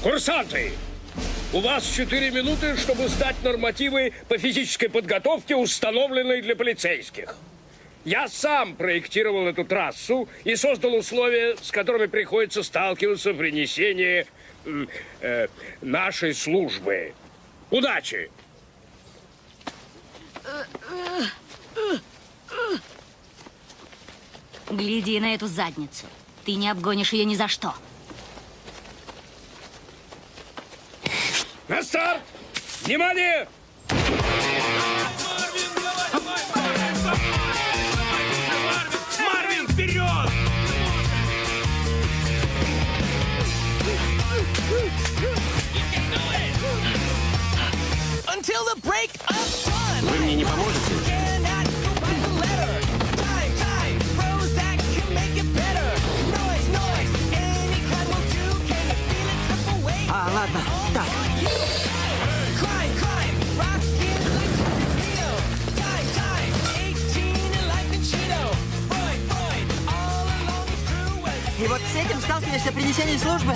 Курсанты, у вас 4 минуты, чтобы сдать нормативы по физической подготовке, установленные для полицейских. Я сам проектировал эту трассу и создал условия, с которыми приходится сталкиваться при несении нашей службы. Удачи! Гляди на эту задницу. Ты не обгонишь ее ни за что. На старт! Внимание! Марвин, вперед! Until the break of dawn. Вы мне не поможете? Cannot go by the letter. Time, time, Prozac can make it better. Noise, noise, any kind will do. Can you feel it slip away? Ладно, так. Crime, crime, rockin' like Leo. Time, time, 18 and life in Cheeto. Freud, Freud, all along is true. Well, И вот с этим сталкиваешься при несении службы.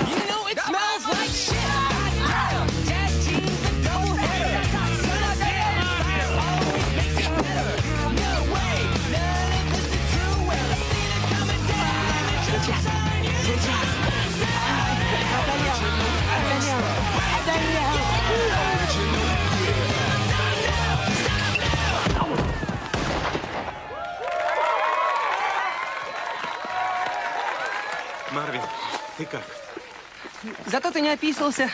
you know it smells like shit. Goddamn, tag team's a doubleheader. Son of Sam, always makes it better. No way, none of this is true. Well, I seen it coming down. It's just on you. Марвин, ты как? Зато ты не описывался.